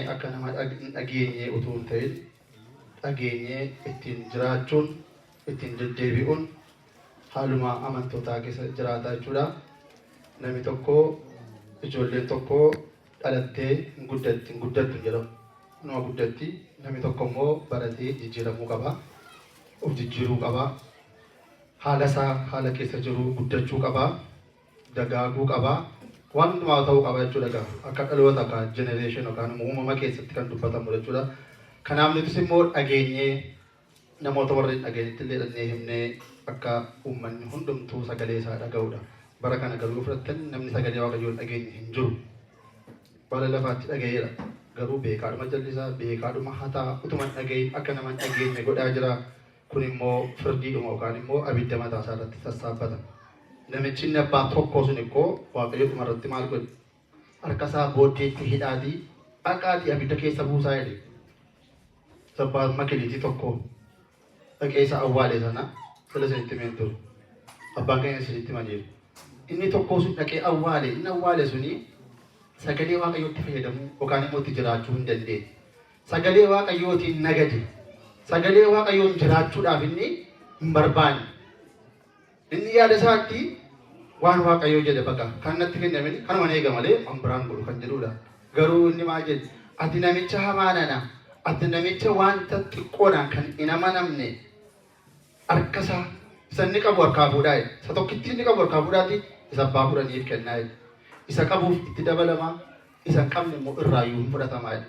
Akka nama dhageenyee utuu hin ta'in dhageenyee ittiin jiraachuun ittiin deddeebi'uun haaluma amantootaa keessa jiraataa jechuudha. Namni tokko ijoolleen tokko dhalattee hin guddattu jedhamu. Nama guddatti namni tokko immoo baratee jijjiiramuu qaba. Of jijjiiruu qaba. Haala keessa jiru guddachuu qaba. Dagaaguu qaba. Waan hundumaa ta'uu qaba jechuudha. Akka dhaloota akka generation yookaan uumama keessatti kan dubbatamu jechuudha. Kanaaf nutis immoo dhageenyee namoota warri dhageenyetti illee dhannee himnee akka uummanni hundumtuu sagalee isaa dhaga'udha. Bara kana garuu fudhattan namni sagalee waaqayyoon dhageenye hin jiru. Baala lafaatti dhaga'eera. Garuu beekaadhuma jallisaa beekaadhuma hataa utuma dhaga'een akka nama dhageenye godhaa jira. Kun immoo firdiidhuma yookaan immoo abidda mataa isaa irratti sassaabbata. Namichi inni abbaa tokko sun ikkoo waaqayyo dhuma irratti maal godhe? Harka isaa booddeetti hidhaatii dhaqaatii abidda keessa buusaa jedhe. Sabbaan makiliitii tokko dhaqee isa awwaale sana sila isinitti meentu. Abbaan keenya isinitti majeeru. Inni tokko sun dhaqee awwaale. Inni awwaale suni sagalee waaqayyootti fayyadamuu yookaan immoo itti jiraachuu hin dandeenye. Sagalee waaqayyootiin nagade. Sagalee waaqayyoon jiraachuudhaaf inni hin barbaanne. Inni yaada isaatti waan waaqayyoo jedhe bakka kan natti kenname kanuma eega malee an biraan godhu kan jedhudha. Garuu inni maal jedhe? Ati namicha hamaanana, ati namicha wanta xiqqoodhaan kan hin amanamne harkasaa isa inni qabu harkaa fuudhaa jedhe. Isa tokkitti inni qabu harkaa fuudhaati isa abbaa fudhaniif kennaa jedhe. Isa qabuuf itti dabalama, isa hin qabne immoo irraayyuu hin fudhatamaa jedhe.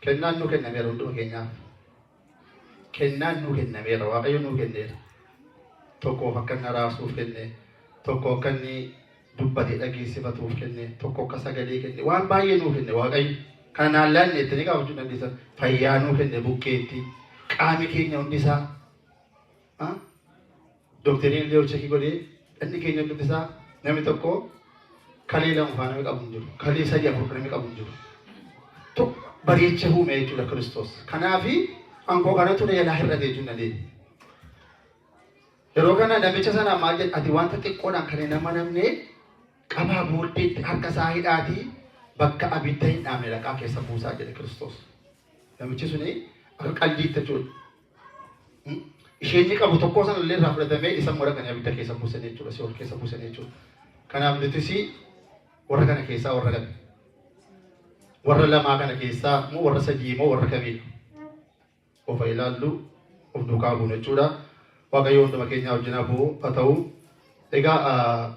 Kennaan nuu kennameera hunduma keenyaaf. Kennaan nuu kennameera, waaqayyo nuu kenneera. Tokkoof akka inni araarsuuf kenne, tokko akka inni dubbatee dhageessifatuuf kenne, tokko akka sagalee kenne, waan baay'ee nuu kenne waaqayyo. Kana naan laanne itti ni qabaachuu dandeessan. Fayyaa nuu kenne bukkeetti, qaami keenya hundisaa. Doktariin illee hojii godhee dhalli keenya hundisaa namni tokko kalee lama faana qabu hin jiru. Kalee sadii afur namni qabu hin jiru. Tokko bareecha uume jechuudha Kiristoos. Kanaafi aangoo kanatu na jalaa hir'ate jechuun dandeenya. Yeroo kana namicha sana maal jedhe? Ati wanta xiqqoodhaan kan hin amanamne qabaa booddeetti harka isaa hidhaatii bakka abidda hin dhaamne dhaqaa keessa buusaa jedhe Kiristoos. Namichi suni akka qalbiitti jechuudha. Isheenni qabu tokko sana illee irraa fudhatamee isa immoo dhaqanii abidda keessa buusan jechuudha. Si'ool keessa buusan jechuudha. Kanaaf nutis warra kana keessaa warra kana. Warra lamaa kana keessaa moo warra sadii moo warra kamiidha? Of ilaallu of duukaa bu'u jechuudha. Waaqayyo hunduma keenya wajjin haa ta'u. Egaa